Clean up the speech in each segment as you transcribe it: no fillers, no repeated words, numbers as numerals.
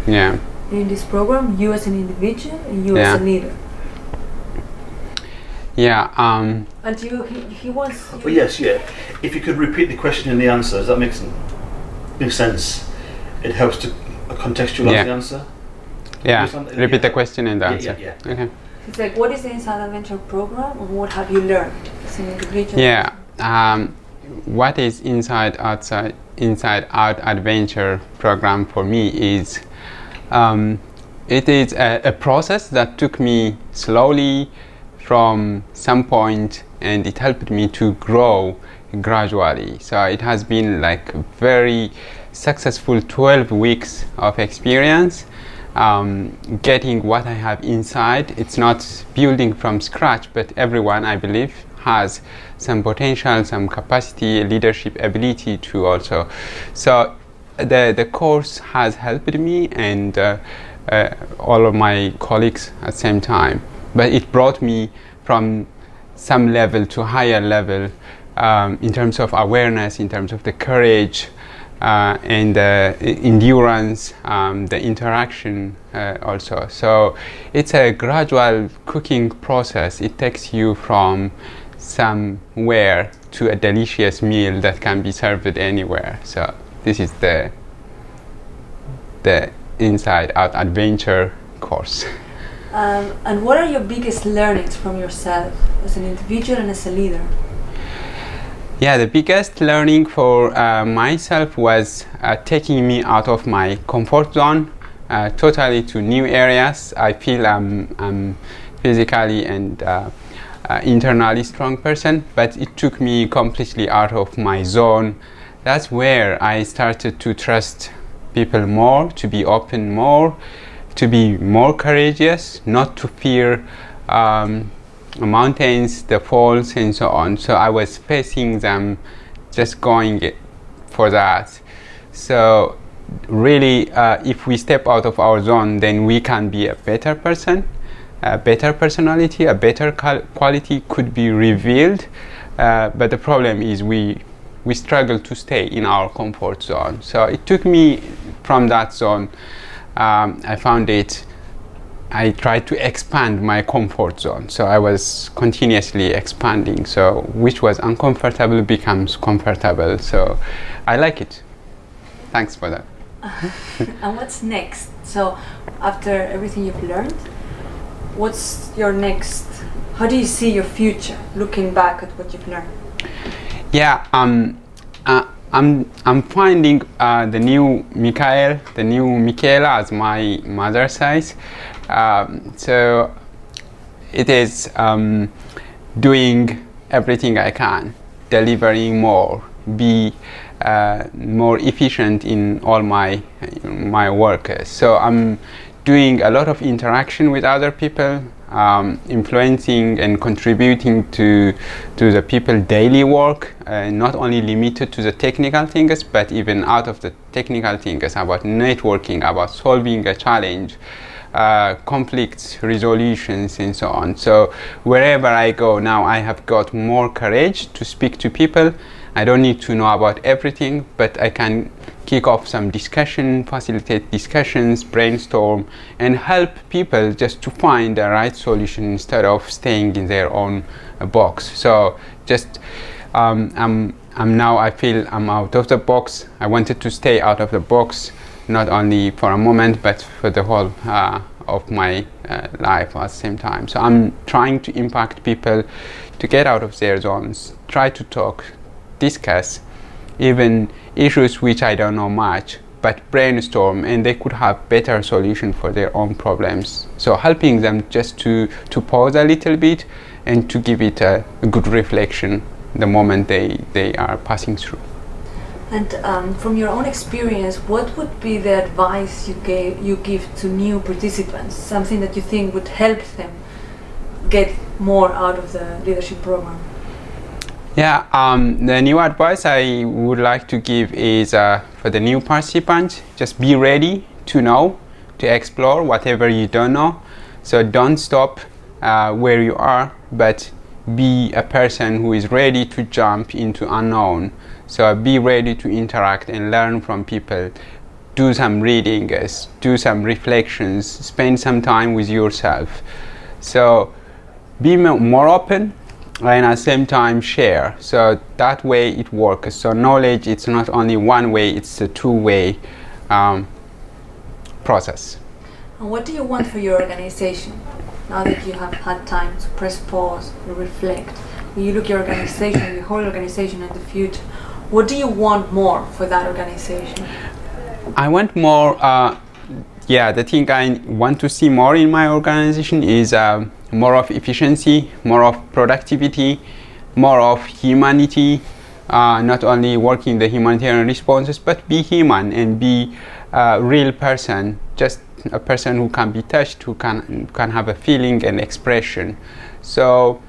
Yeah. In this program, you as an individual and you as a leader. Yeah. And he wants. Well, yes, yeah. If you could repeat the question and the answer, does that make sense? It helps to contextualize the answer. Yeah. Repeat the question and the answer. Yeah. Okay. It's like, what is the Inside Adventure program, and what have you learned as an individual? Yeah. What is Inside Out Adventure program for me is, it is a process that took me slowly from some point, and it helped me to grow gradually. So it has been like very successful 12 weeks of experience, getting what I have inside. It's not building from scratch, but everyone, I believe, has some potential, some capacity, leadership ability to also. So the course has helped me and all of my colleagues at the same time. But it brought me from some level to higher level, in terms of awareness, in terms of the courage, and the endurance, the interaction also. So it's a gradual cooking process. It takes you from somewhere to a delicious meal that can be served anywhere. So this is the Inside Out Adventure course. And what are your biggest learnings from yourself as an individual and as a leader? Yeah, the biggest learning for myself was taking me out of my comfort zone, totally to new areas. I feel I'm physically and internally strong person, but it took me completely out of my zone. That's where I started to trust people more, to be open more, to be more courageous, not to fear mountains, the falls, and so on. So I was facing them, just going for that. So really, if we step out of our zone, then we can be a better person, a better personality, a better quality could be revealed. But the problem is we struggle to stay in our comfort zone. So it took me from that zone. I found I tried to expand my comfort zone. So I was continuously expanding. So which was uncomfortable becomes comfortable. So I like it. Thanks for that. And what's next? So after everything you've learned, what's your next? How do you see your future looking back at what you've learned? Yeah, I'm finding the new Michael, the new Michaela, as my mother says. So it is doing everything I can, delivering more, be more efficient in all my work. So I'm doing a lot of interaction with other people, influencing and contributing to the people daily work, not only limited to the technical things, but even out of the technical things, about networking, about solving a challenge, conflicts resolutions, and so on. So wherever I go now, I have got more courage to speak to people. I don't need to know about everything, but I can kick off some discussion, facilitate discussions, brainstorm, and help people just to find the right solution instead of staying in their own box. So just I'm now, I feel I'm out of the box. I wanted to stay out of the box, not only for a moment, but for the whole of my life at the same time. So I'm trying to impact people to get out of their zones, try to talk, discuss even issues which I don't know much, but brainstorm, and they could have better solution for their own problems. So helping them just to pause a little bit and to give it a good reflection the moment they are passing through. And from your own experience, what would be the advice you give to new participants? Something that you think would help them get more out of the leadership program? Yeah, the new advice I would like to give is for the new participants, just be ready to know, to explore whatever you don't know. So don't stop where you are, but be a person who is ready to jump into unknown. So be ready to interact and learn from people. do some reading, do some reflections, spend some time with yourself. So be more open and at the same time share. So that way it works. So knowledge, it's not only one way, it's a two-way process. And what do you want for your organization now that you have had time to press pause and reflect? When you look at your organization, your whole organization in the future, what do you want more for that organization? I want more, the thing I want to see more in my organization is more of efficiency, more of productivity, more of humanity, not only working the humanitarian responses, but be human and be a real person, just a person who can be touched, who can have a feeling and expression. So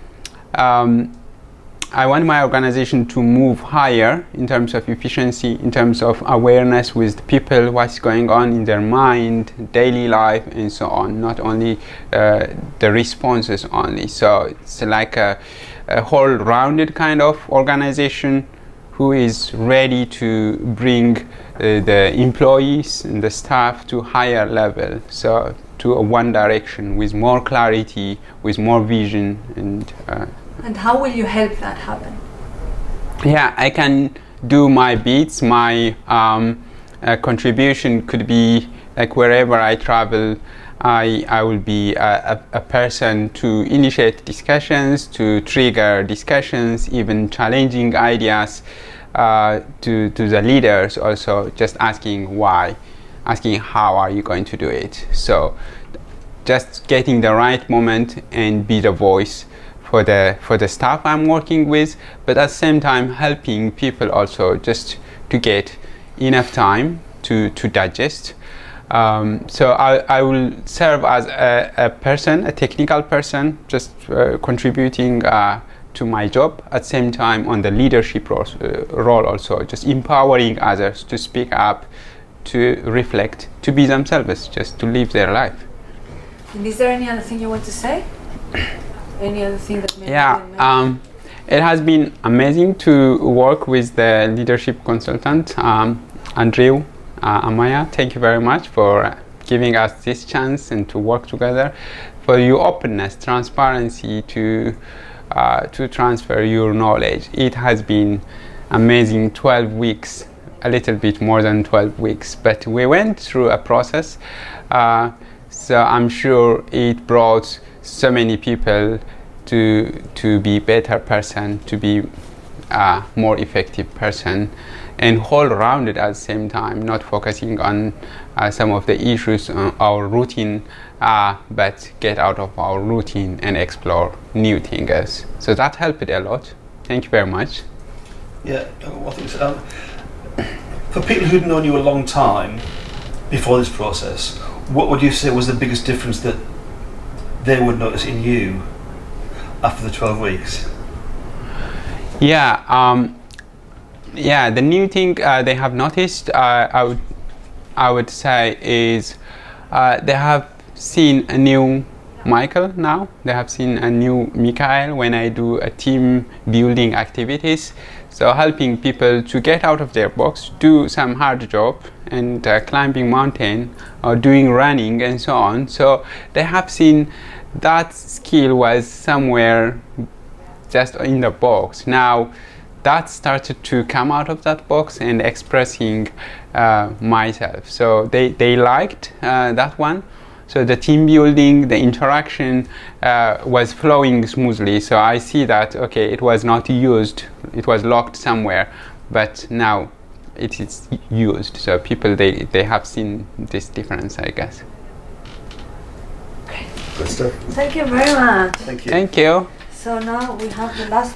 I want my organization to move higher in terms of efficiency, in terms of awareness with people, what's going on in their mind, daily life, and so on, not only the responses only. So it's like a whole rounded kind of organization who is ready to bring the employees and the staff to higher level, so to one direction with more clarity, with more vision. And how will you help that happen? Yeah, I can do my bits. My contribution could be like wherever I travel, I will be a person to initiate discussions, to trigger discussions, even challenging ideas to the leaders, also just asking why, asking how are you going to do it. So just getting the right moment and be the voice for the staff I'm working with, but at the same time helping people also just to get enough time to digest. So I will serve as a person, a technical person, just contributing to my job, at the same time on the leadership role also, just empowering others to speak up, to reflect, to be themselves, just to live their life. And is there any other thing you want to say? Any other thing that maybe it has been amazing to work with the leadership consultant, Andrew Amaya. Thank you very much for giving us this chance and to work together, for your openness, transparency to transfer your knowledge. It has been amazing 12 weeks, a little bit more than 12 weeks, but we went through a process. So I'm sure it brought so many people to be better person, to be a more effective person, and whole-rounded at the same time, not focusing on some of the issues on our routine, but get out of our routine and explore new things. So that helped a lot. Thank you very much. Yeah, I think so. For people who'd known you a long time before this process, what would you say was the biggest difference that they would notice in you after the 12 weeks? The new thing they have noticed, I would say, is they have seen a new Michael now. They have seen a new Mikhail when I do a team building activities. So helping people to get out of their box, do some hard job, and climbing mountain or doing running and so on. So they have seen that skill was somewhere just in the box. Now that started to come out of that box and expressing myself. So they liked that one. So the team building, the interaction was flowing smoothly. So I see that, okay, it was not used, it was locked somewhere, but now it is used. So people, they have seen this difference, I guess. Good stuff. Thank you very much. Thank you. Thank you. So now we have the last